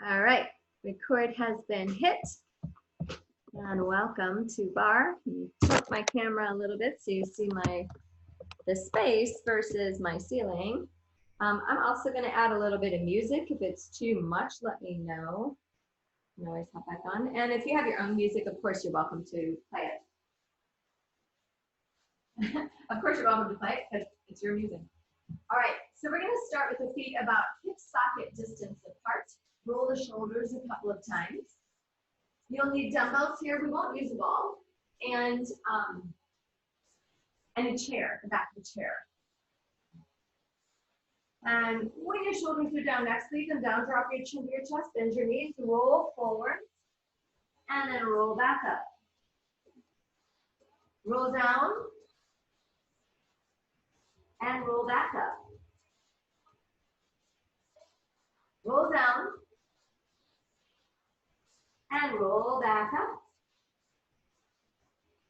All right, record has been hit. And welcome to Barre. Tilt my camera a little bit so you see the space versus my ceiling. I'm also going to add a little bit of music. If it's too much, let me know. You can always hop back on. And if you have your own music, of course, you're welcome to play it. Of course, you're welcome to play it because it's your music. All right, so we're going to start with the feet about hip socket distance apart. Roll the shoulders a couple of times. You'll need dumbbells here. We won't use a ball. And a chair, the back of the chair. And when your shoulders are down, next leave them down, drop your chin to your chest, bend your knees, roll forward, and then roll back up. Roll down, and roll back up. Roll down, and roll back up.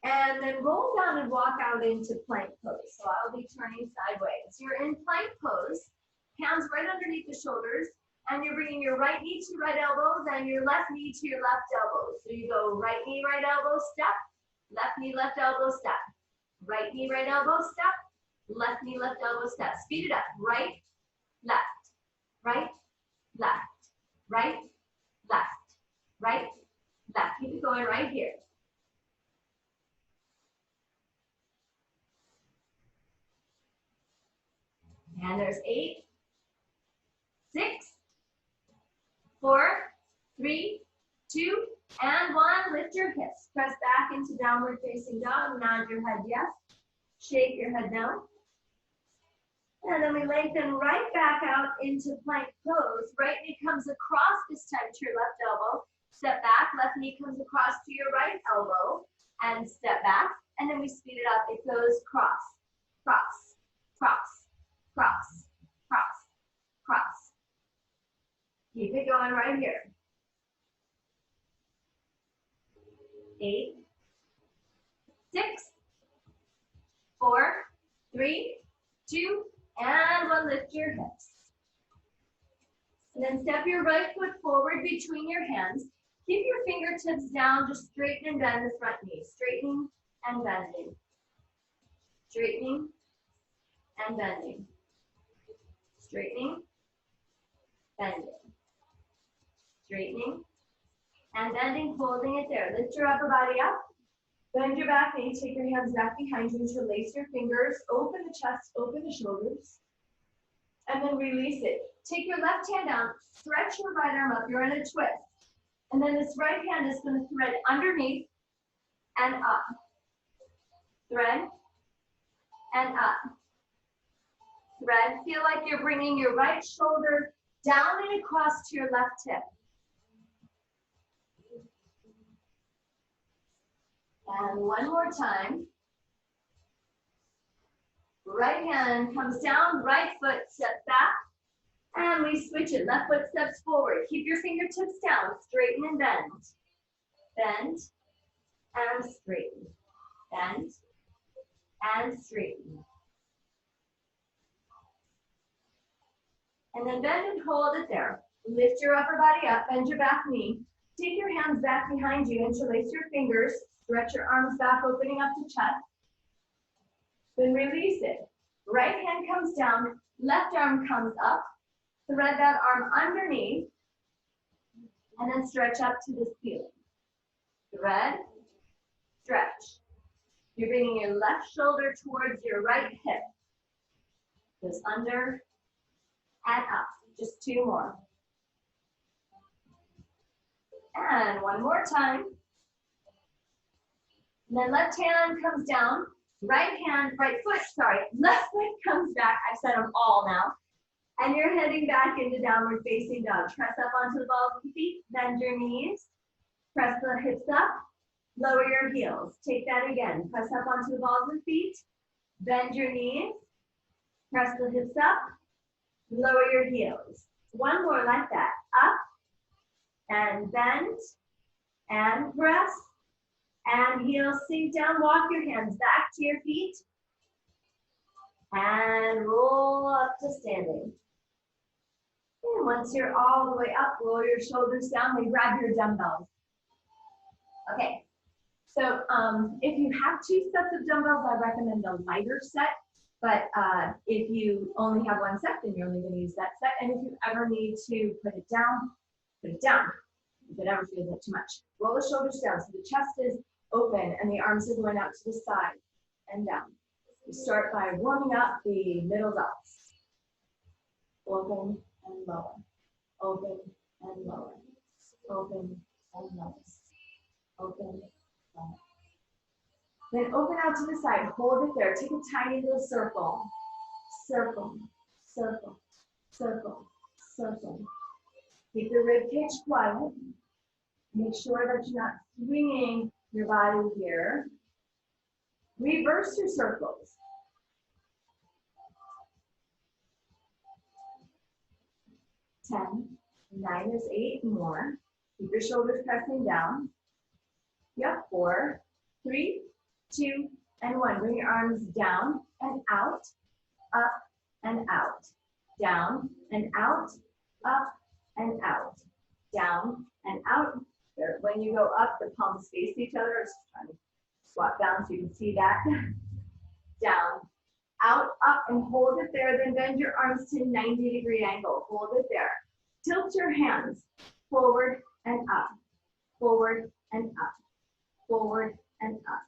And then roll down and walk out into plank pose. So I'll be turning sideways. You're in plank pose, hands right underneath the shoulders, and you're bringing your right knee to your right elbows and your left knee to your left elbows. So you go right knee, right elbow, step, left knee, left elbow, step. Right knee, right elbow, step, left knee, left elbow, step. Speed it up. Right, left, right, left, right, left, right, left. Keep it going right here. And there's 8, 6, 4, 3, 2, and 1. Lift your hips. Press back into downward facing dog. Nod your head yes. Shake your head no. And then we lengthen right back out into plank pose. Right knee comes across this time to your left elbow. Step back. Left knee comes across to your right elbow. And step back. And then we speed it up. It goes cross, cross, cross, cross, cross, cross. Keep it going right here. 8, 6, 4, 3, 2, and 1. Lift your hips. And then step your right foot forward between your hands. Keep your fingertips down. Just straighten and bend the front knee. Straightening and bending. Straightening and bending. Straightening, bending. Straightening and bending, holding it there. Lift your upper body up. Bend your back knee. Take your hands back behind you. Interlace your fingers. Open the chest, open the shoulders. And then release it. Take your left hand down. Stretch your right arm up. You're in a twist. And then this right hand is going to thread underneath and up. Thread and up. Thread. Feel like you're bringing your right shoulder down and across to your left hip. And one more time. Right hand comes down, right foot steps back, and we switch it. Left foot steps forward. Keep your fingertips down, straighten and bend. Bend and straighten. Bend and straighten. And then bend and hold it there. Lift your upper body up, bend your back knee. Take your hands back behind you, interlace your fingers, stretch your arms back, opening up the chest. Then release it. Right hand comes down, left arm comes up. Thread that arm underneath, and then stretch up to the ceiling. Thread, stretch. You're bringing your left shoulder towards your right hip. Goes under and up. Just 2 more. And one more time. And then left hand comes down, left foot comes back. I said them all now. And you're heading back into downward facing dog. Press up onto the balls of the feet, bend your knees, press the hips up, lower your heels. Take that again. Press up onto the balls of the feet, bend your knees, press the hips up, lower your heels. One more like that. Up and bend and press and heels sink down. Walk your hands back to your feet and roll up to standing. And once you're all the way up, roll your shoulders down and grab your dumbbells. Okay, so if you have 2 sets of dumbbells, I recommend a lighter set. But if you only have 1 set, then you're only going to use that set. And if you ever need to put it down, put it down. If it ever feels like too much. Roll the shoulders down so the chest is open and the arms are going out to the side and down. You start by warming up the middle delts. Open and lower. Open and lower. Open and lower. Open, lower. Then open out to the side. Hold it there. Take a tiny little circle. Circle, circle, circle, circle. Keep the rib cage quiet. Make sure that you're not swinging your body here. Reverse your circles. Ten, 9 is 8 more. Keep your shoulders pressing down. Yep, 4, 3, 2, and 1. Bring your arms down and out, up and out, down and out, up and out, down and out. When you go up, the palms face each other. Just trying to swap down so you can see that. Down, out, up, and hold it there. Then bend your arms to 90-degree angle. Hold it there. Tilt your hands forward and up, forward and up, forward and up.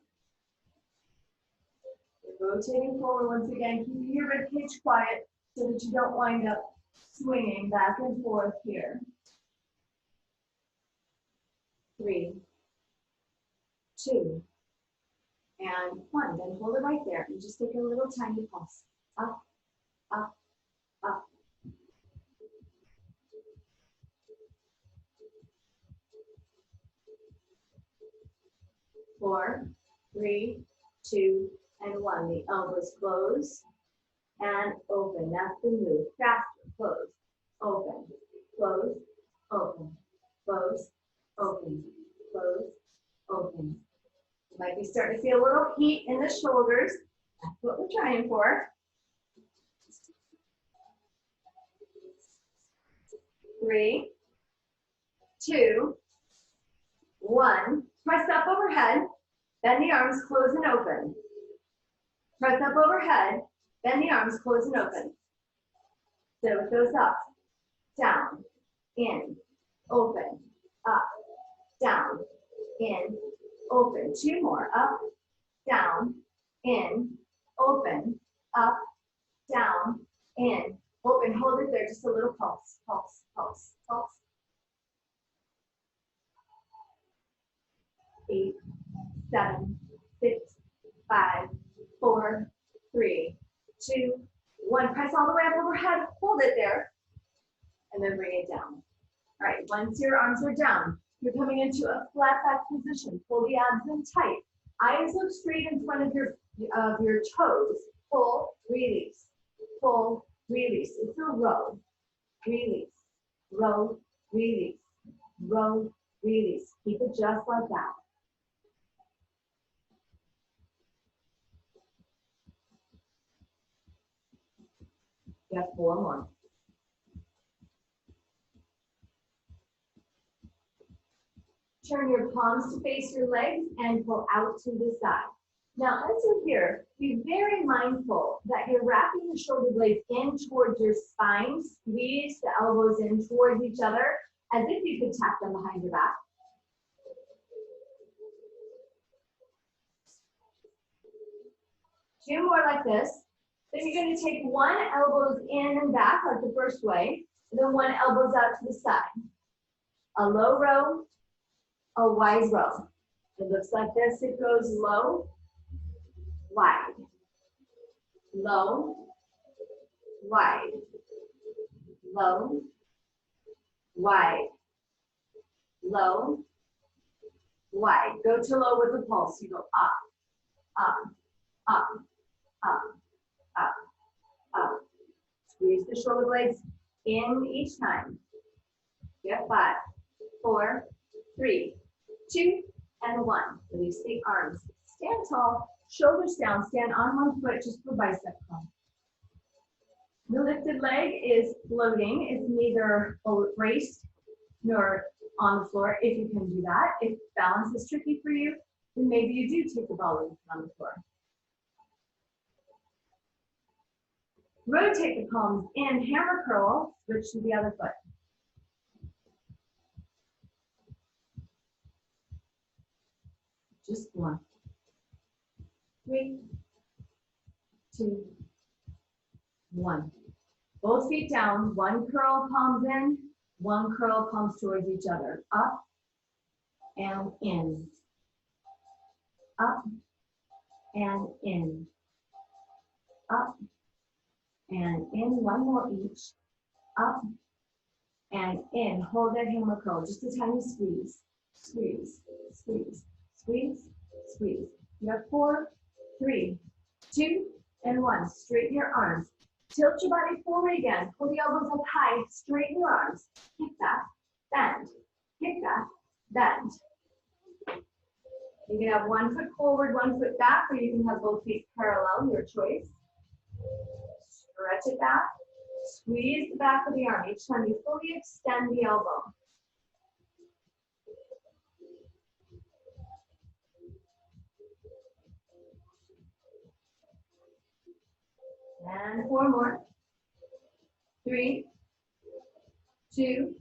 You're rotating forward once again. Keep your rib cage quiet so that you don't wind up swinging back and forth here. 3, 2, and 1. Then hold it right there and just take a little tiny pulse. Up, up, up. 4, 3, 2, and 1. The elbows close and open. That's the move. Faster. Close, open, close, open, close, open, close, open. You might be starting to feel a little heat in the shoulders. That's what we're trying for. 3, 2, 1. Press up overhead. Bend the arms, close and open. Press up overhead. Bend the arms, close and open. So it goes up, down, in, open, up, down, in, open. 2 more. Up, down, in, open, up, down, in, open. Hold it there. Just a little pulse, pulse, pulse, pulse. 8, 7, 6, 5, 4, 3, 2, 1. Press all the way up overhead. Hold it there. And then bring it down. All right. Once your arms are down, you're coming into a flat back position. Pull the abs in tight. Eyes look straight in front of your toes. Pull, release. Pull, release. It's a row. Release. Row, release. Row, release. Keep it just like that. You have 4 more. Turn your palms to face your legs and pull out to the side. Now, as you're here, be very mindful that you're wrapping the shoulder blades in towards your spine. Squeeze the elbows in towards each other as if you could tap them behind your back. Two more like this. Then you're going to take 1 elbows in and back like the first way, and then 1 elbows out to the side. A low row, a wide row. It looks like this. It goes low, wide, low, wide, low, wide, low, wide. Go to low with the pulse. You go up, up, up, up, up, up. Squeeze the shoulder blades in each time. Get 5, 4, 3, 2, and 1. Release the arms. Stand tall, shoulders down. Stand on 1 foot just for bicep curl. The lifted leg is floating. It's neither braced nor on the floor, if you can do that. If balance is tricky for you, then maybe you do take the ball and put it on the floor. Rotate the palms in, hammer curl, switch to the other foot. Just 1. 3, 2, 1. Both feet down, 1 curl, palms in, 1 curl, palms towards each other. Up and in. Up and in. Up and in. 1 more each. Up and in. Hold that hammer curl. Just a tiny squeeze. Squeeze, squeeze, squeeze, squeeze. You have 4, 3, 2, and 1. Straighten your arms. Tilt your body forward again. Pull the elbows up high. Straighten your arms. Kick back, bend. Kick back, bend. You can have 1 foot forward, 1 foot back, or you can have both feet parallel, your choice. Stretch it back. Squeeze the back of the arm. Each time you fully extend the elbow. And 4 more. 3, 2,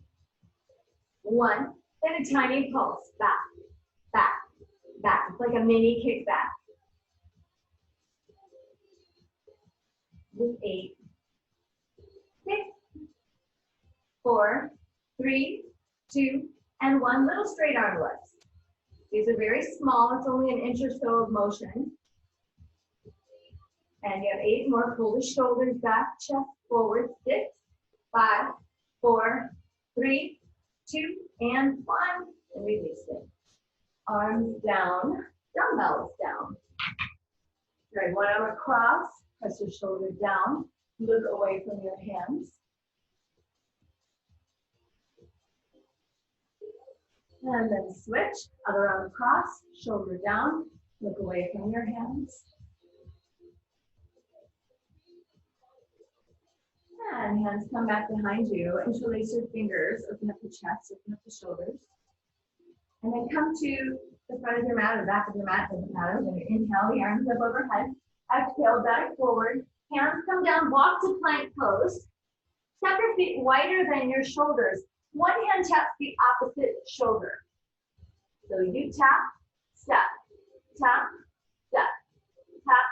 1. Then a tiny pulse. Back, back, back. It's like a mini kickback. With 8, 6, 4, 3, 2, and 1. Little straight arm lifts. These are very small. It's only an inch or so of motion. And you have 8 more. Pull the shoulders back, chest forward. 6, 5, 4, 3, 2, and 1. And release it. Arms down, dumbbells down. Good. 1 arm across. Press your shoulder down. Look away from your hands. And then switch. Other arm across. Shoulder down. Look away from your hands. And hands come back behind you. Interlace your fingers. Open up the chest. Open up the shoulders. And then come to the front of your mat or the back of your mat. Doesn't matter. Then you inhale. The arms up overhead. Exhale. Back forward. Hands come down. Walk to plank pose. Step your feet wider than your shoulders. One hand taps the opposite shoulder. So you tap, step, tap, step, tap,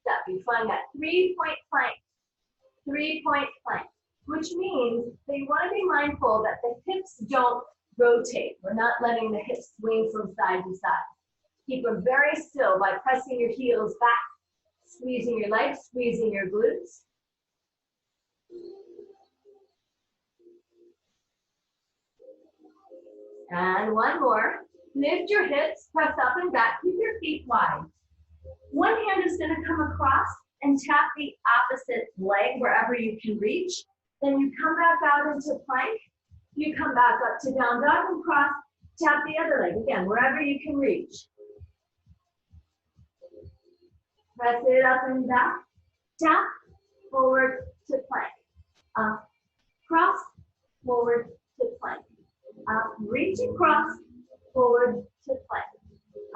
step. You find that 3-point plank. 3-point plank, which means that you want to be mindful that the hips don't rotate. We're not letting the hips swing from side to side. Keep them very still by pressing your heels back, squeezing your legs, squeezing your glutes. And 1 more. Lift your hips, press up and back, keep your feet wide. One hand is going to come across and tap the opposite leg wherever you can reach. Then you come back out into plank. You come back up to down dog and cross. Tap the other leg again, wherever you can reach. Press it up and back. Tap, forward to plank. Up, cross, forward to plank. Up, reach across, forward to plank.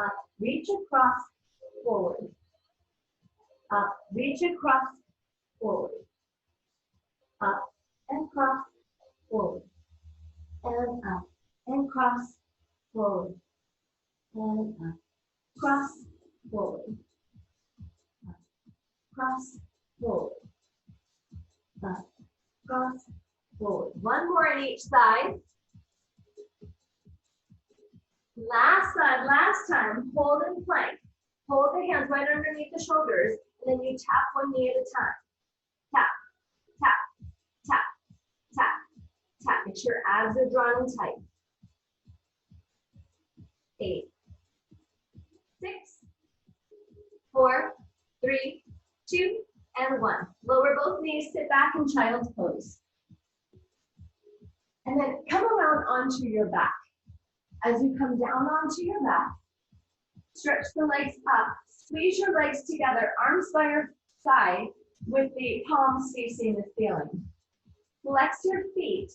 Up, reach across, forward. Up, reach across, forward. Up and cross, forward. And up and cross, forward. And up, cross, forward. Up, cross, forward. Up, cross, forward. 1 more on each side. Last side, last time, hold and plank. Hold the hands right underneath the shoulders, and then you tap 1 knee at a time. Tap, tap, tap, tap, tap. Make sure abs are drawn and tight. 8, 6, 4, 3, 2, and 1. Lower both knees, sit back in child's pose. And then come around onto your back. As you come down onto your back, stretch the legs up. Squeeze your legs together, arms by your side. with the palms facing the ceiling. Flex your feet.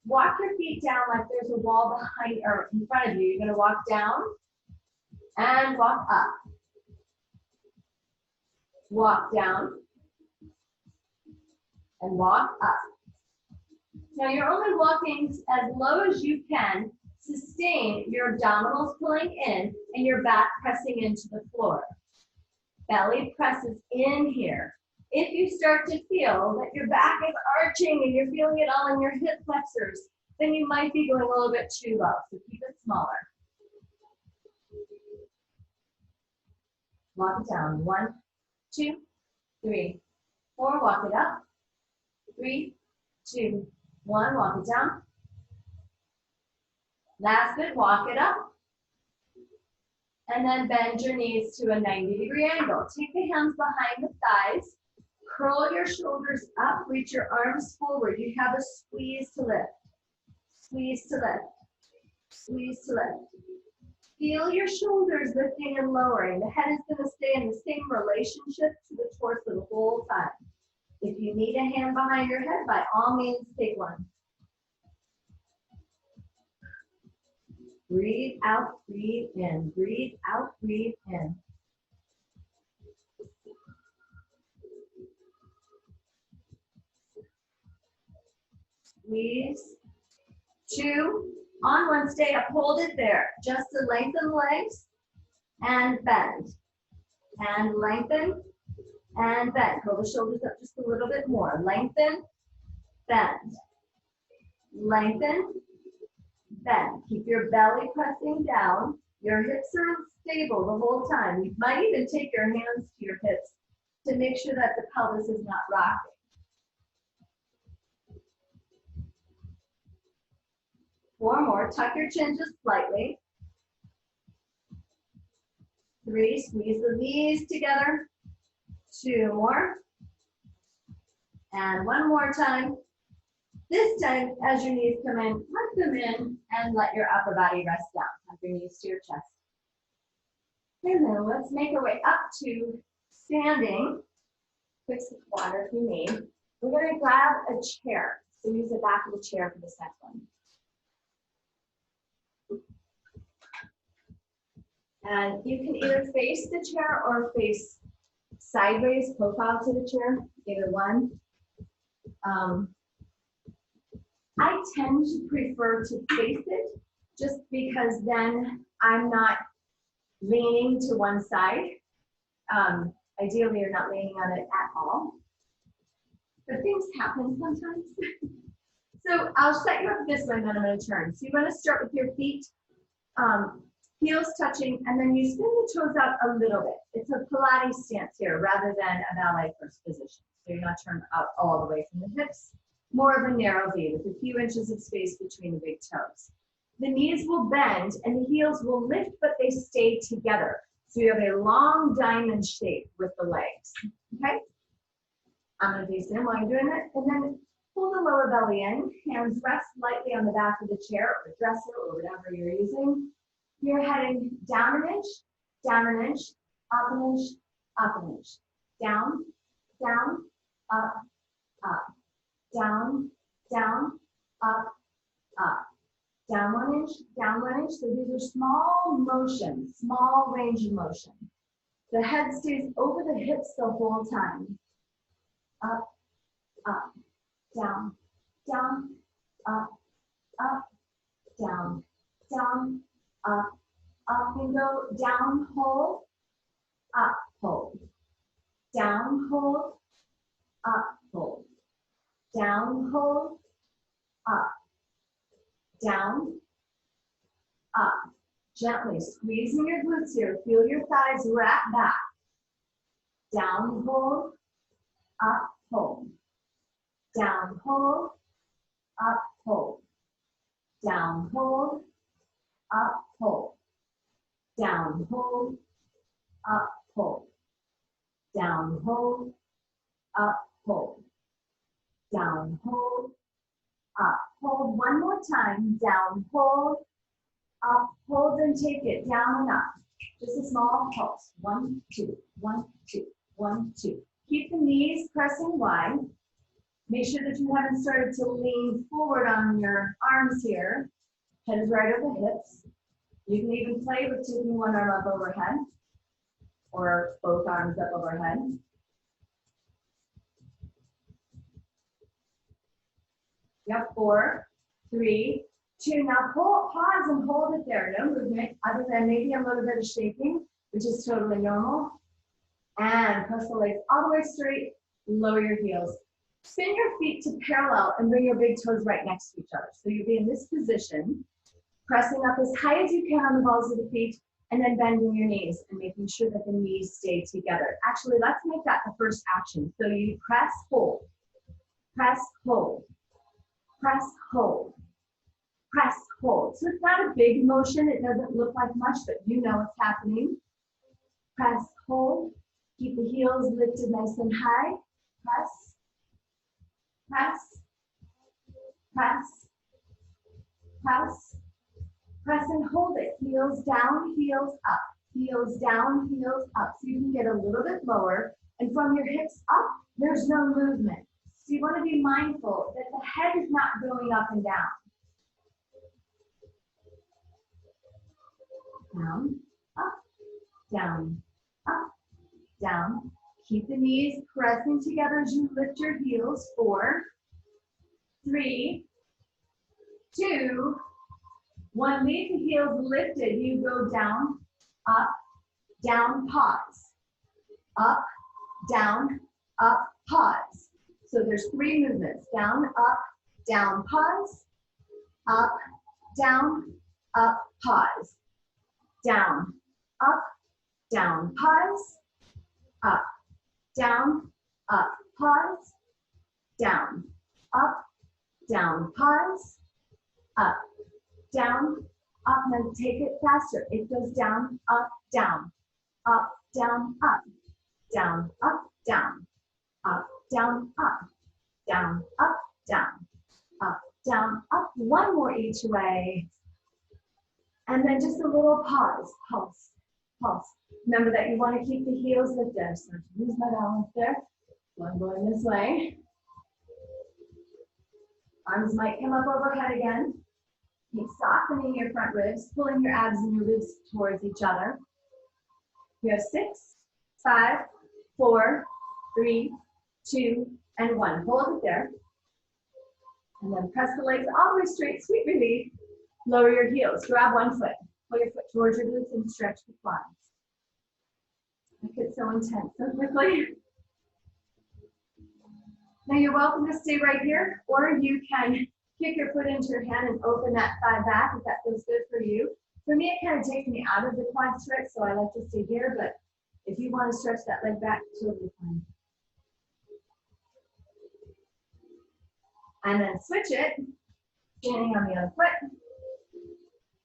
Walk your feet down like there's a wall behind or in front of you. You're going to walk down and walk up. Walk down and walk up. Now you're only walking as low as you can. Sustain your abdominals pulling in and your back pressing into the floor. Belly presses in here. If you start to feel that your back is arching and you're feeling it all in your hip flexors, then you might be going a little bit too low, so keep it smaller. Walk it down. 1, 2, 3, 4. Walk it up. 3, 2, 1. Walk it down. Last bit, walk it up. And then bend your knees to a 90-degree angle. Take the hands behind the thighs. Curl your shoulders up. Reach your arms forward. You have a squeeze to lift. Squeeze to lift. Squeeze to lift. Feel your shoulders lifting and lowering. The head is going to stay in the same relationship to the torso the whole time. If you need a hand behind your head, by all means, take one. Breathe out, breathe in. Breathe out, breathe in. Squeeze. 2. On one, stay up, hold it there. Just to lengthen legs and bend. And lengthen and bend. Curl the shoulders up just a little bit more. Lengthen, bend. Lengthen, bend. Keep your belly pressing down. Your hips are stable the whole time. You might even take your hands to your hips to make sure that the pelvis is not rocking. 4 more. Tuck your chin just slightly. 3. Squeeze the knees together. 2 more. And 1 more time. This time, as your knees come in, tuck them in and let your upper body rest down. Tuck your knees to your chest. And then let's make our way up to standing. Quick sip of water if you need. We're going to grab a chair. So use the back of the chair for this next one. And you can either face the chair or face sideways, profile to the chair, either one. I tend to prefer to face it just because then I'm not leaning to one side. Ideally, you're not leaning on it at all. But things happen sometimes. So I'll set you up this way, and then I'm going to turn. So you want to start with your feet, heels touching, and then you spin the toes out a little bit. It's a Pilates stance here rather than a ballet first position. So you're not turned out all the way from the hips. More of a narrow V with a few inches of space between the big toes. The knees will bend and the heels will lift, but they stay together. So you have a long diamond shape with the legs. Okay? I'm going to face in while you're doing it, and then pull the lower belly in. Hands rest lightly on the back of the chair or the dresser or whatever you're using. You're heading down an inch, up an inch, up an inch. Down, down, up, up. Down, down, up, up. Down 1 inch, down 1 inch. So these are small motions, small range of motion. The head stays over the hips the whole time. Up, up, down, down, up, up, down, down, up, up and go, down, hold, up, hold, down, hold, up, hold, down, hold, up, down, up. Gently squeezing your glutes here. Feel your thighs wrap back. Down, hold, up, hold. Down, hold, up, hold. Down, hold, up, hold. Down, hold, up, hold. Down, hold, up, hold. Down, hold, up, hold. One more time. Down, hold, up, hold, and take it down and up. Just a small pulse. 1, 2, 1, 2, 1, 2. Keep the knees pressing wide. Make sure that you haven't started to lean forward on your arms here. Head is right over hips. You can even play with taking one arm up overhead or both arms up overhead. Yep, 4, 3, 2. Now pause and hold it there. No movement other than maybe a little bit of shaking, which is totally normal. And press the legs all the way straight. Lower your heels. Spin your feet to parallel and bring your big toes right next to each other. So you'll be in this position, pressing up as high as you can on the balls of the feet, and then bending your knees and making sure that the knees stay together. Actually, let's make that the first action. So you press, hold, press, hold, press, hold, press, hold. So it's not a big motion. It doesn't look like much, but you know what's happening. Press, hold. Keep the heels lifted nice and high. Press, press, press, press, press and hold it. Heels down, heels up. Heels down, heels up. So you can get a little bit lower. And from your hips up, there's no movement. So you want to be mindful that the head is not going up and down. Down, up, down, up, down. Keep the knees pressing together as you lift your heels. 4, 3, 2, 1. Leave the heels lifted. You go down, pause. Up, down, pause. So there's 3 movements. Down, pause. Up, down, pause. Down, pause. Up, down, pause. Down, pause. Up, down, up. Now take it faster. It goes down, up, down, up, down, up, down, up, down, up, down, up, down, up, down, up, down, up. 1 more each way. And then just a little pause, pulse, pulse. Remember that you want to keep the heels lifted. So lose my balance there. So I'm going this way. Arms might come up overhead again. Keep softening your front ribs, pulling your abs and your ribs towards each other. We have 6, 5, 4, 3, 2, and 1. Hold it there. And then press the legs all the way straight, sweet relief. Lower your heels. Grab one foot. Pull your foot towards your glutes and stretch the quads. It gets so intense so quickly. Now you're welcome to stay right here, or you can kick your foot into your hand and open that thigh back if that feels good for you. For me, it kind of takes me out of the quad stretch, so I like to stay here, but if you want to stretch that leg back, totally fine. And then switch it, standing on the other foot.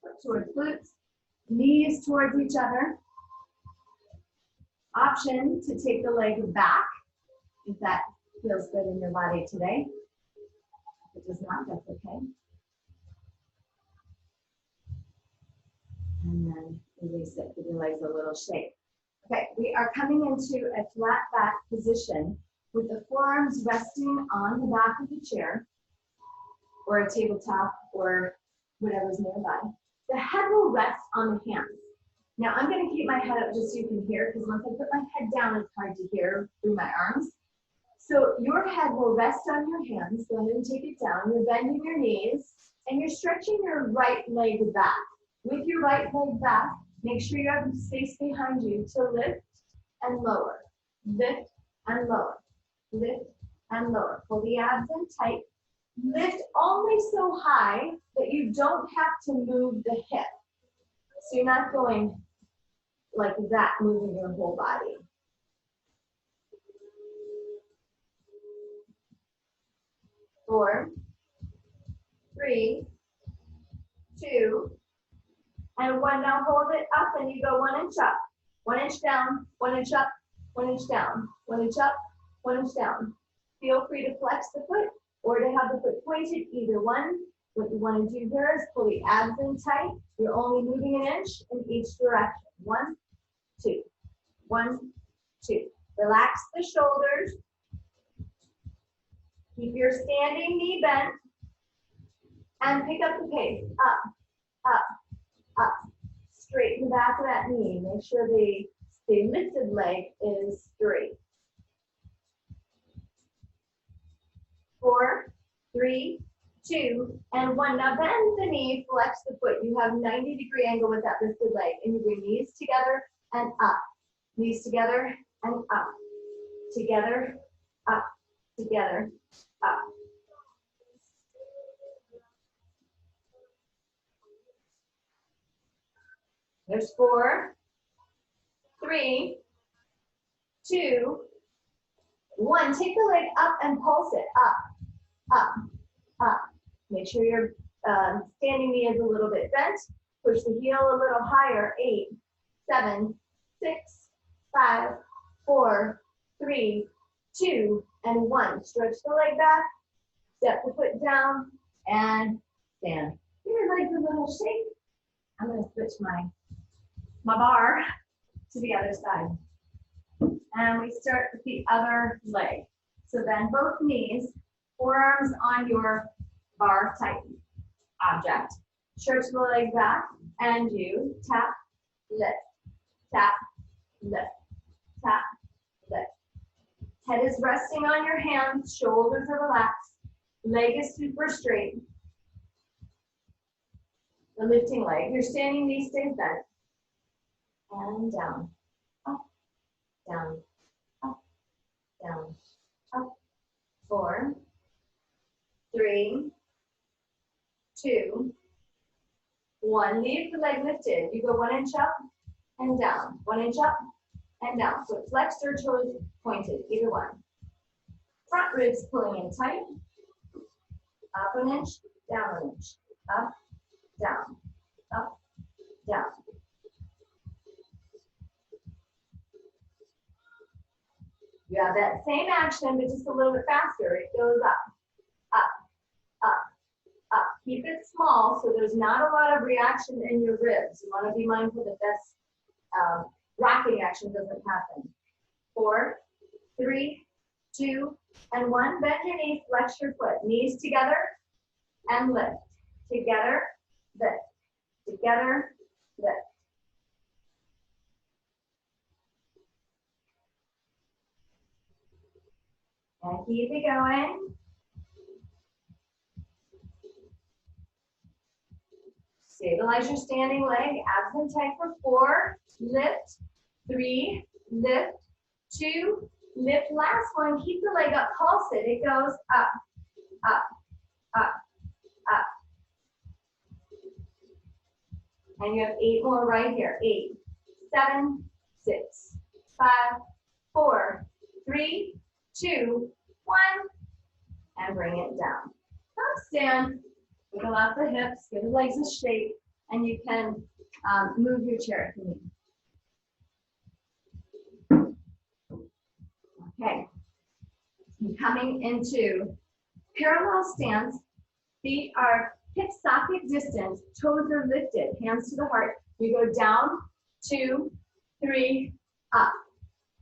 Foot towards glutes, knees towards each other. Option to take the leg back, if that feels good in your body today. If it does not, that's okay. And then release it, give your legs a little shake. Okay, we are coming into a flat back position with the forearms resting on the back of the chair or a tabletop or whatever's nearby. The head will rest on the hands. Now I'm going to keep my head up just so you can hear, because once I put my head down, it's hard to hear through my arms. So your head will rest on your hands. Go ahead and take it down. You're bending your knees and you're stretching your right leg back. With your right leg back, make sure you have space behind you to lift and lower. Lift and lower. Lift and lower. Pull the abs in tight. Lift only so high that you don't have to move the hip. So you're not going like that, moving your whole body. Four, 3, 2, and 1. Now hold it up and you go 1 inch up, 1 inch down, 1 inch up, 1 inch down, 1 inch up, 1 inch down. Feel free to flex the foot or to have the foot pointed, either one. What you want to do here is pull the abs in tight. You're only moving 1 inch in each direction. 1, 2, 1, 2, Relax the shoulders. Keep your standing knee bent. And pick up the pace. Up, up, up. Straighten the back of that knee. Make sure the lifted leg is straight. 4, 3, 2, and 1. Now bend the knee, flex the foot. You have 90-degree angle with that lifted leg. And you bring knees together and up. Knees together and up. Together, up, together, up. There's 4, 3, 2, 1. Take the leg up and pulse it. Up, up, up. Make sure your standing knee is a little bit bent. Push the heel a little higher. 8, 7, 6, 5, 4, 3, 2, and 1. Stretch the leg back. Step the foot down and stand. Give your legs a little shake. I'm going to switch my bar to the other side. And we start with the other leg. So bend both knees, forearms on your bar type object. Stretch the leg back and you tap, lift, tap, lift, tap, lift. Head is resting on your hands, shoulders are relaxed, leg is super straight. The lifting leg, your standing knee stays bent. And down, up, down, up, down, up. 4, 3, 2, 1. Leave the leg lifted. You go 1 inch up and down. 1 inch up and down. So flex your toes pointed, either one. Front ribs pulling in tight. Up 1 inch, down 1 inch. Up, down, up, down. You have that same action, but just a little bit faster. It goes up, up, up, up. Keep it small so there's not a lot of reaction in your ribs. You want to be mindful that this rocking action doesn't happen. 4, 3, 2, and 1. Bend your knees, flex your foot. Knees together and lift. Together, lift. Together, lift. And keep it going. Stabilize your standing leg, abs and tight for 4, lift, 3, lift, 2, lift, last one, keep the leg up, pulse it, it goes up, up, up, up. And you have 8 more right here, 8, 7, 6, 5, 4, 3, 2, 1, and bring it down. Now stand, wiggle out the hips, give the legs a shake, and you can move your chair if you need. Okay, coming into parallel stance, feet are hip socket distance, toes are lifted, hands to the heart. You go down, 2, 3, up,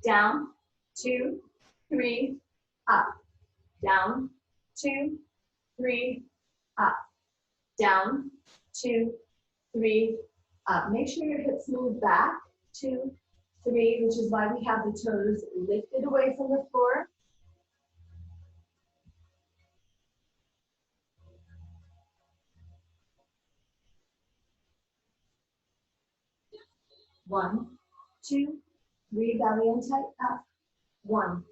down, 2, 3, up, down, 2, 3, up, down, 2, 3, up. Make sure your hips move back, 2, 3, which is why we have the toes lifted away from the floor. One, 2, 3, belly in tight, up. 1,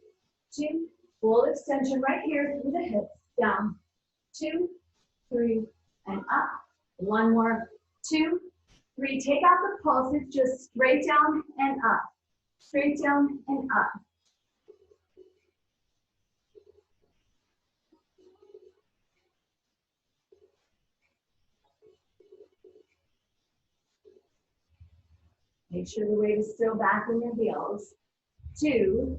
2, full extension right here through the hips, down. 2, 3, and up. 1 more, 2, 3. Take out the pulses, just straight down and up. Straight down and up. Make sure the weight is still back in your heels. 2,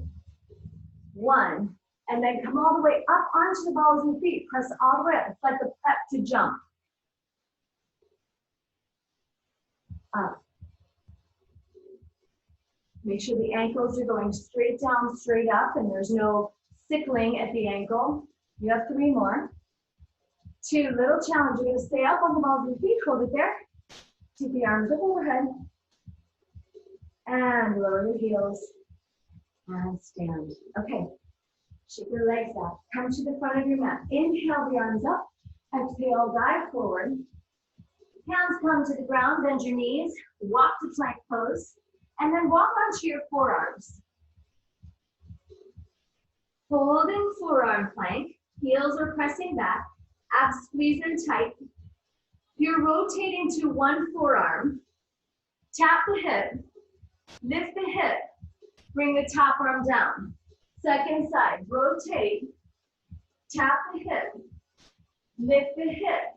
1. And then come all the way up onto the balls of your feet. Press all the way up. It's like the prep to jump. Up. Make sure the ankles are going straight down, straight up, and there's no sickling at the ankle. You have 3 more. 2, little challenge. You're going to stay up on the balls of your feet. Hold it there. Keep the arms up overhead. And lower the heels. And stand. Okay. Shake your legs out. Come to the front of your mat. Inhale the arms up. Exhale, dive forward. Hands come to the ground. Bend your knees. Walk to plank pose. And then walk onto your forearms. Holding forearm plank. Heels are pressing back. Abs squeeze in tight. You're rotating to one forearm. Tap the hip. Lift the hip. Bring the top arm down. Second side. Rotate. Tap the hip. Lift the hip.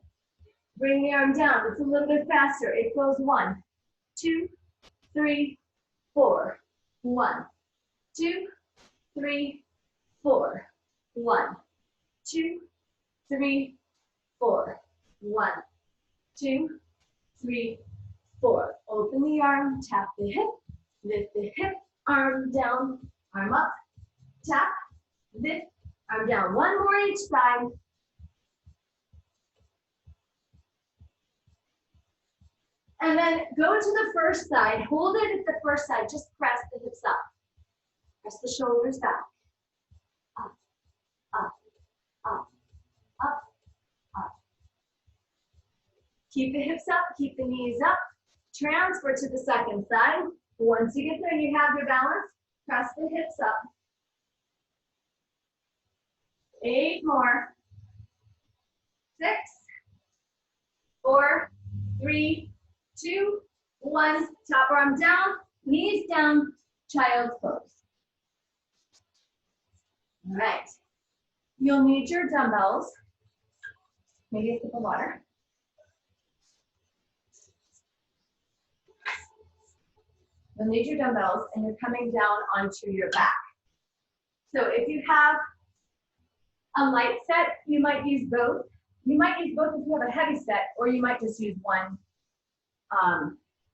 Bring the arm down. It's a little bit faster. It goes 1, 2, 3, 4. 1, 2, 3, 4. 1, 2, 3, 4. 1, 2, 3, 4. Open the arm, tap the hip, lift the hip, arm down, arm up, tap, lift, arm down. 1 more each side. And then go to the first side, hold it at the first side, just press the hips up. Press the shoulders back. Up, up, up, up, up. Keep the hips up, keep the knees up. Transfer to the second side. Once you get there and you have your balance, press the hips up. 8 more. 6, 4, 3, 2, 1. Top arm down, knees down, child's pose. All right. You'll need your dumbbells. Maybe a sip of water. You'll need your dumbbells, and you're coming down onto your back. So if you have a light set, you might use both. You might use both if you have a heavy set, or you might just use one.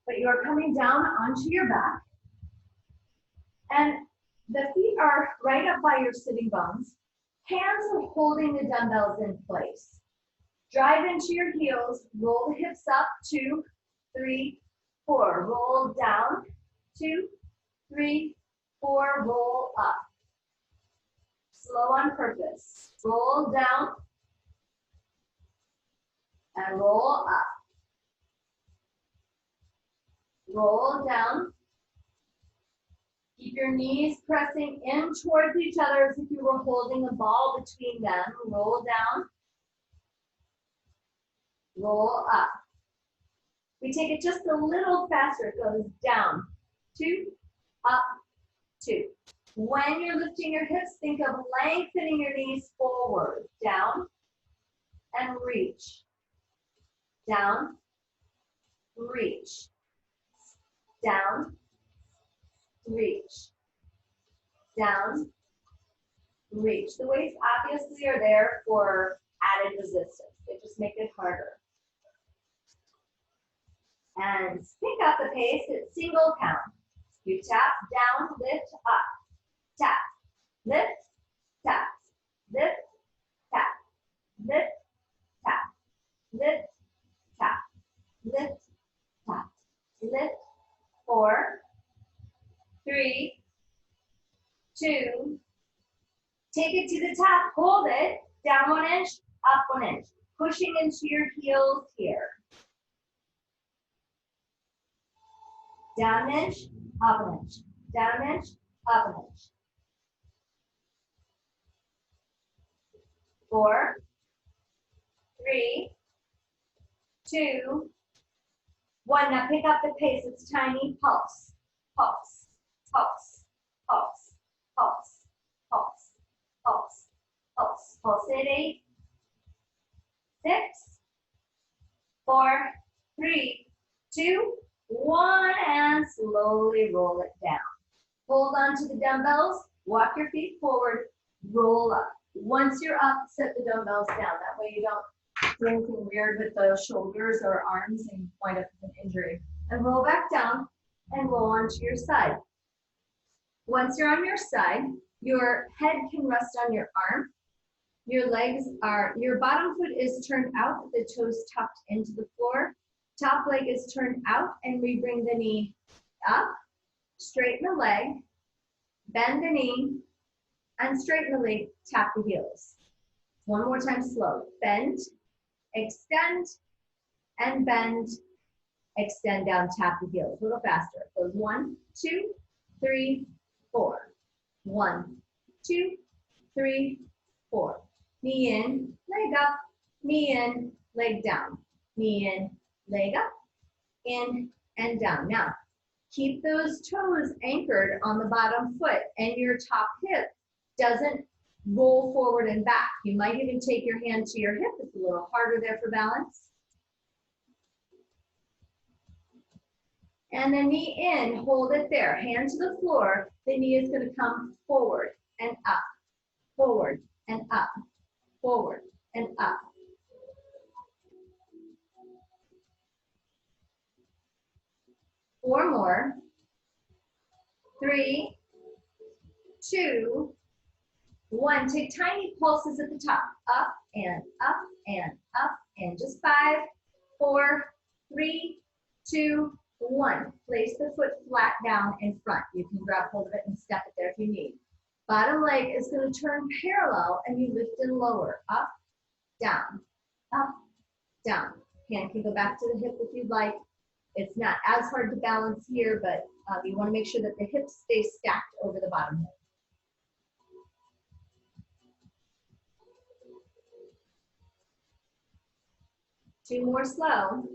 But you are coming down onto your back. And the feet are right up by your sitting bones. Hands are holding the dumbbells in place. Drive into your heels. Roll the hips up. 2, 3, 4. Roll down. 2, 3, 4. Roll up. Slow on purpose. Roll down. And roll up. Roll down. Keep your knees pressing in towards each other as if you were holding a ball between them. Roll down. Roll up. We take it just a little faster. It goes down, 2, up, 2. When you're lifting your hips, think of lengthening your knees forward. Down and reach. Down, reach. Down, reach. Down, reach. The weights obviously are there for added resistance. They just make it harder. And pick up the pace at single count. You tap, down, lift, up. Tap, lift, tap, lift, tap, lift, tap, lift, tap, lift, tap, lift. 4, 3, 2. Take it to the top. Hold it. Down 1 inch, up 1 inch. Pushing into your heels here. Down an inch, up an inch. Down an inch, up an inch. 4, 3, 2, 1. Now pick up the pace. It's tiny. Pulse, pulse, pulse, pulse, pulse, pulse, pulse, pulse. Pulse at 8, 6, 4, 3, 2, 1, and slowly roll it down. Hold on to the dumbbells. Walk your feet forward. Roll up. Once you're up, set the dumbbells down. That way you don't do anything weird with the shoulders or arms and wind up with an injury. And roll back down and roll onto your side. Once you're on your side, your head can rest on your arm. Your bottom foot is turned out, the toes tucked into the floor. Top leg is turned out, and we bring the knee up, straighten the leg, bend the knee, and straighten the leg, tap the heels. One more time, slow. Bend, extend, and bend, extend down, tap the heels. A little faster. It goes 1, 2, 3, 4. 1, 2, 3, 4. Knee in, leg up, knee in, leg down. Knee in, leg up, in, and down. Now, keep those toes anchored on the bottom foot, and your top hip doesn't roll forward and back. You might even take your hand to your hip. It's a little harder there for balance. And then knee in, hold it there. Hand to the floor. The knee is going to come forward and up, forward and up, forward and up. Four more. 3, 2, 1. Take tiny pulses at the top. Up and up and up and just 5, 4, 3, 2, 1. Place the foot flat down in front. You can grab hold of it and step it there if you need. Bottom leg is going to turn parallel, and you lift and lower. Up, down, up, down. Hand can go back to the hip if you'd like. It's not as hard to balance here, but you want to make sure that the hips stay stacked over the bottom hip. Two more slow.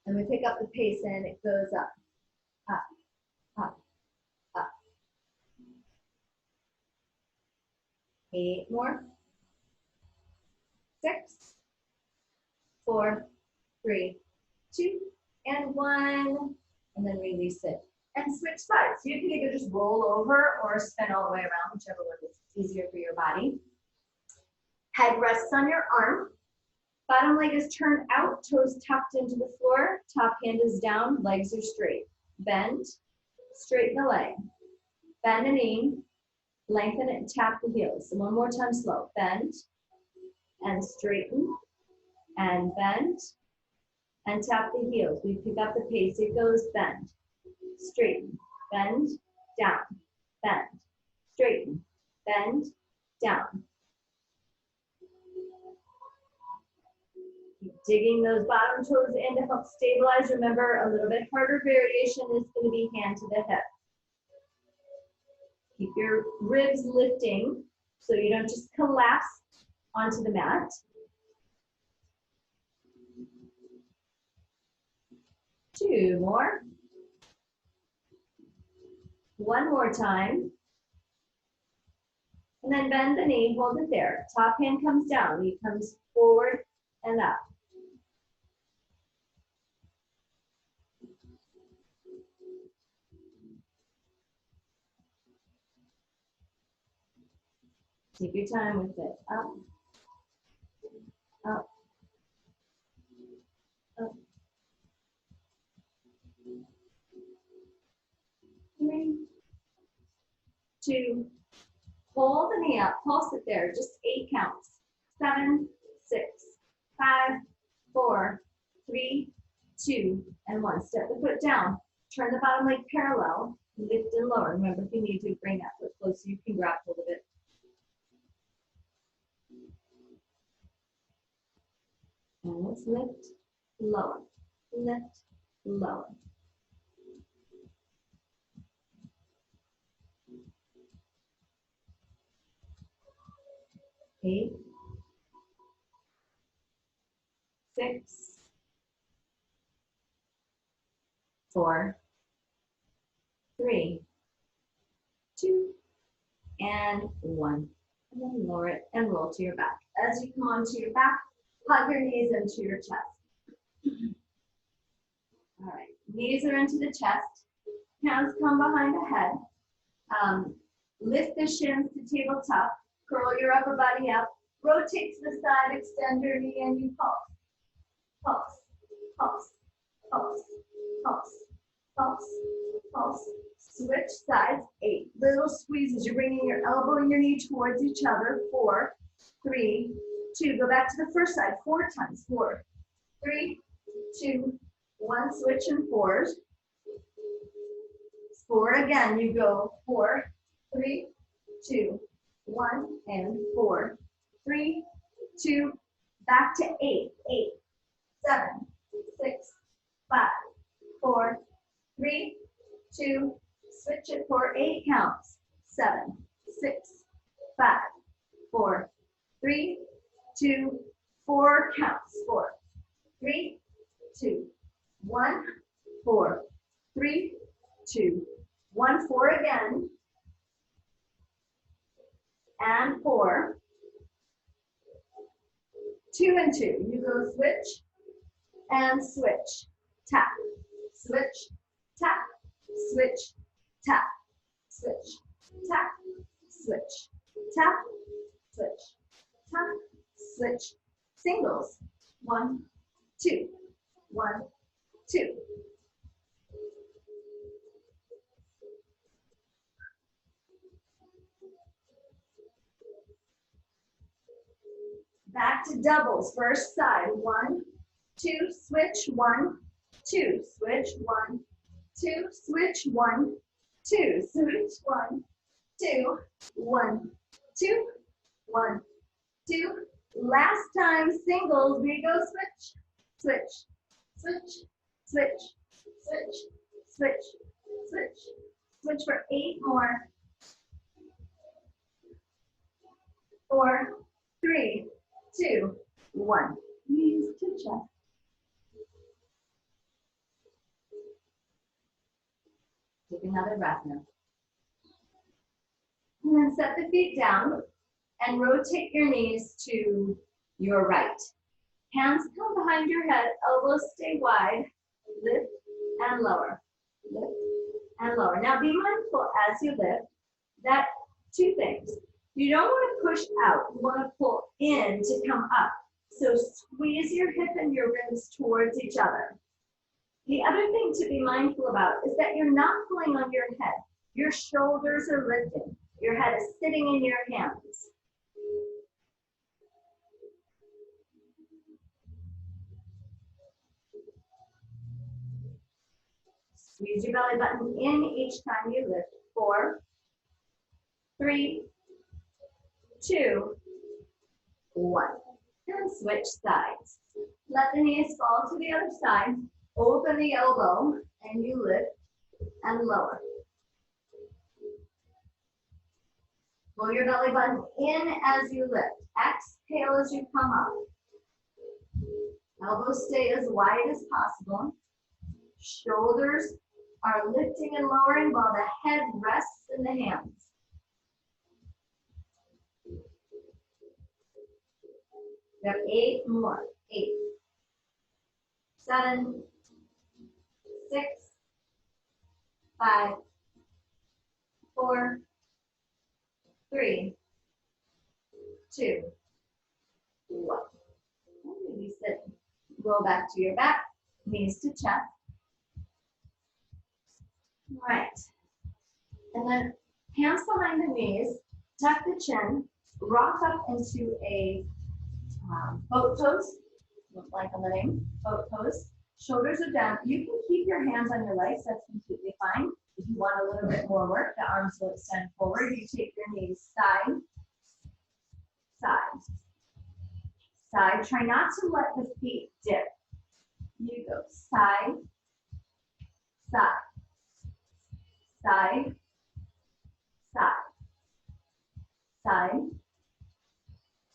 And we pick up the pace, and it goes up, up, up, up. 8 more. 6, 4, 3, 2, and 1. And then release it. And switch sides. So you can either just roll over or spin all the way around, whichever one is easier for your body. Head rests on your arm. Bottom leg is turned out, toes tucked into the floor. Top hand is down, legs are straight. Bend, straighten the leg. Bend the knee, lengthen it, and tap the heels. So one more time, slow. Bend, and straighten, and bend, and tap the heels. We pick up the pace. It goes bend, straighten, bend, down, bend, straighten, bend, down. Keep digging those bottom toes in to help stabilize. Remember, a little bit harder variation is going to be hand to the hip. Keep your ribs lifting so you don't just collapse onto the mat. Two more. One more time. And then bend the knee, hold it there. Top hand comes down, knee comes forward and up. Take your time with it. Up, up, up. 3, 2, hold the knee up, pulse it there, just 8 counts. 7, 6, 5, 4, 3, 2, and 1. Step the foot down, turn the bottom leg parallel, lift and lower. Remember, if you need to, bring that foot close so you can grab hold of it. And let's lift, lower, lift, lower. 8, 6, 4, 3, 2, and 1. And then lower it and roll to your back. As you come onto your back, hug your knees into your chest. All right, knees are into the chest. Hands come behind the head. Lift the shins to tabletop. Curl your upper body up. Rotate to the side, extend your knee, and you pulse. Pulse, pulse, pulse, pulse, pulse, pulse. switch sides, 8. Little squeezes. You're bringing your elbow and your knee towards each other, 4, 3, 2. Go back to the first side, 4 times, 4, 3, 2, 1. Switch in 4s. 4 again, you go 4, 3, 2, 1, and 4, 3, 2, back to 8, 8, 7, 6, 5, 4, 3, 2, switch it for 8 counts, 7, 6, 5, 4, 3, 2, 4 counts, 4, 3, 2, 1, 4, 3, 2, 1, 4 again, and 4, 2 and 2. You go switch and switch, tap, switch, tap, switch, tap, switch, tap, switch, tap, switch, tap, switch. Singles, 1, 2, 1, 2. Back to doubles, first side, 1, 2, switch, 1, 2, switch, 1, 2, switch, 1, 2, switch, 1, 2, 1, 2, 1, 2. Last time, singles, we go switch, switch, switch, switch, switch, switch, switch, switch for 8 more. 4, 3, 2, 1. Knees to chest. Take another breath now. And then set the feet down and rotate your knees to your right. Hands come behind your head, elbows stay wide. Lift and lower. Lift and lower. Now be mindful as you lift that 2 things. You don't want to push out, you want to pull in to come up. So squeeze your hip and your ribs towards each other. The other thing to be mindful about is that you're not pulling on your head. Your shoulders are lifting. Your head is sitting in your hands. Squeeze your belly button in each time you lift. 4, 3, 2, 1. And switch sides. Let the knees fall to the other side. Open the elbow and you lift and lower. Pull your belly button in as you lift. Exhale as you come up. Elbows stay as wide as possible. Shoulders are lifting and lowering while the head rests in the hands. We have 8 more. 8, 7, 6, 5, 4, 3, 2, 1. Maybe sit. Roll back to your back, knees to chest. All right. And then hands behind the knees, tuck the chin, rock up into a boat pose. Look like a living boat pose. Shoulders are down. You can keep your hands on your legs. That's completely fine. If you want a little bit more work, the arms will extend forward. You take your knees side, side, side. Try not to let the feet dip. You go side, side, side, side, side.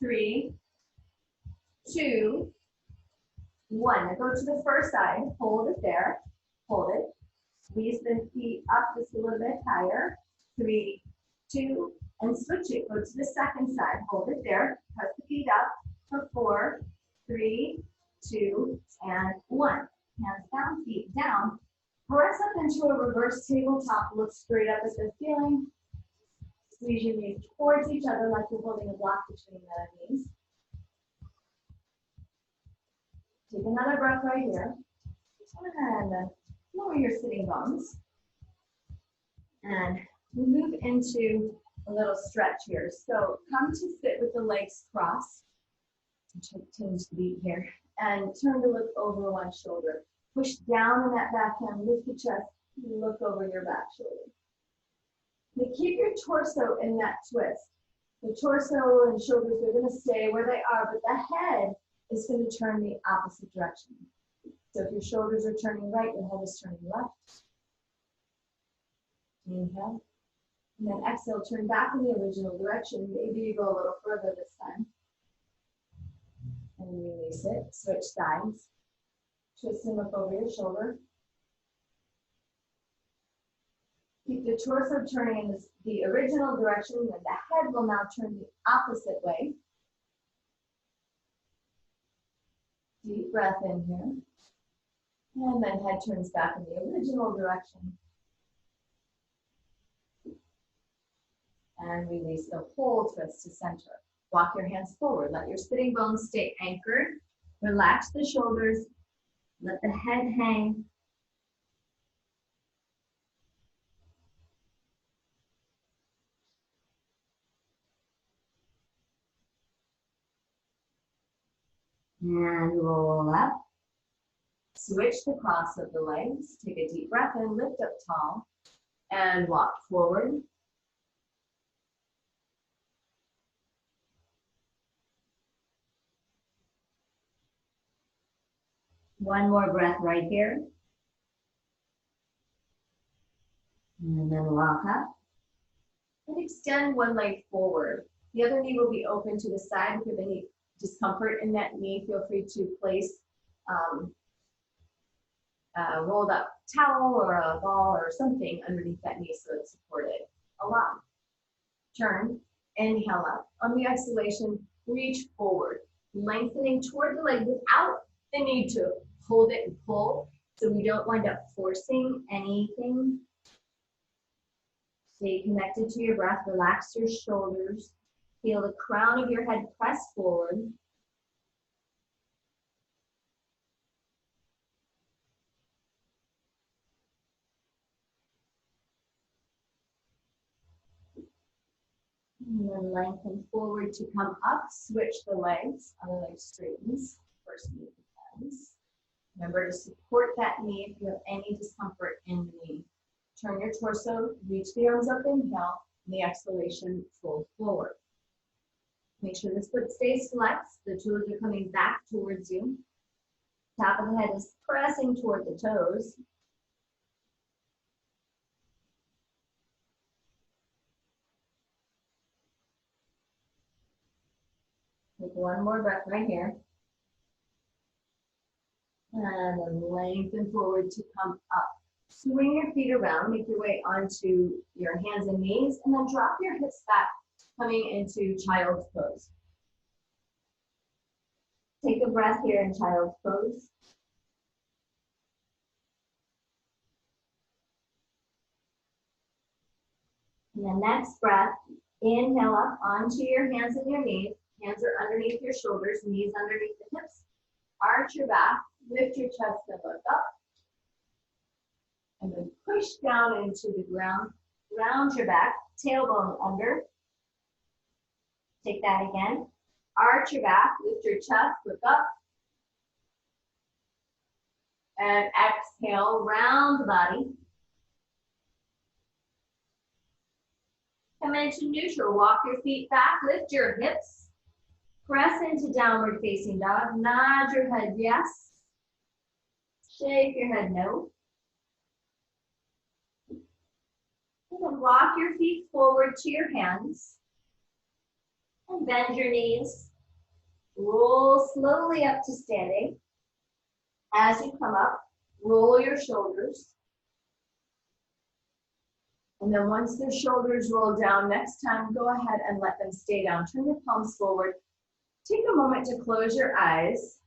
3, 2, 1. Now go to the first side. Hold it there. Hold it. Squeeze the feet up just a little bit higher. 3, 2, and switch it. Go to the second side. Hold it there. Press the feet up for 4, 3, 2, and 1. Hands down, feet down. Press up into a reverse tabletop. Look straight up at the ceiling. Squeeze your knees towards each other like you're holding a block between the knees. Take another breath right here. And lower your sitting bones. And we move into a little stretch here. So come to sit with the legs crossed. Change the beat here. And turn to look over one shoulder. Push down on that back hand, lift the chest, look over your back shoulder. Now keep your torso in that twist. The torso and shoulders are going to stay where they are, but the head is going to turn the opposite direction. So if your shoulders are turning right, your head is turning left. Inhale. And then exhale, turn back in the original direction. Maybe you go a little further this time. And release it. Switch sides. Twist and look over your shoulder. Keep the torso turning in the original direction, and the head will now turn the opposite way. Deep breath in here. And then head turns back in the original direction. And release the whole twist to center. Walk your hands forward. Let your sitting bones stay anchored. Relax the shoulders. Let the head hang. And roll up. Switch the cross of the legs. Take a deep breath in, lift up tall, and walk forward. One more breath right here. And then walk up. And extend one leg forward. The other knee will be open to the side. If you have any discomfort in that knee, feel free to place a rolled up towel or a ball or something underneath that knee so it's supported. Allow. Turn. Inhale up. On the exhalation, reach forward. Lengthening toward the leg without the need to hold it and pull, so we don't wind up forcing anything. Stay connected to your breath. Relax your shoulders. Feel the crown of your head press forward. And then lengthen forward to come up. Switch the legs. Other leg straightens. First knee bends. Remember to support that knee if you have any discomfort in the knee. Turn your torso, reach the arms up, inhale, and the exhalation, fold forward. Make sure this foot stays flexed. The toes are coming back towards you. Top of the head is pressing toward the toes. Take one more breath right here. And then lengthen forward to come up. Swing your feet around, make your way onto your hands and knees, and then drop your hips back, coming into child's pose. Take a breath here in child's pose. And the next breath, inhale up onto your hands and your knees. Hands are underneath your shoulders, knees underneath the hips. Arch your back, lift your chest and look up. And then push down into the ground. Round your back, tailbone under. Take that again. Arch your back, lift your chest, look up. And exhale, round the body. Come into neutral, walk your feet back, lift your hips. Press into downward facing dog. Nod your head yes. Shake your head no. And then walk your feet forward to your hands. And bend your knees. Roll slowly up to standing. As you come up, roll your shoulders. And then once the shoulders roll down, next time go ahead and let them stay down. Turn your palms forward. Take a moment to close your eyes.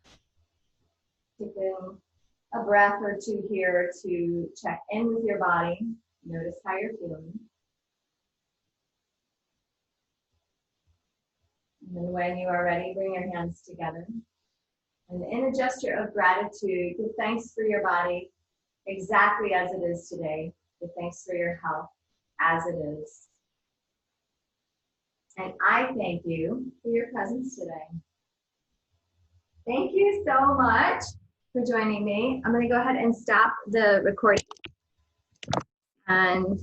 Taking a breath or two here to check in with your body. Notice how you're feeling. And then when you are ready, bring your hands together. And in a gesture of gratitude, give thanks for your body exactly as it is today. Give thanks for your health. as it is. And I thank you for your presence today. Thank you so much for joining me. I'm going to go ahead and stop the recording. And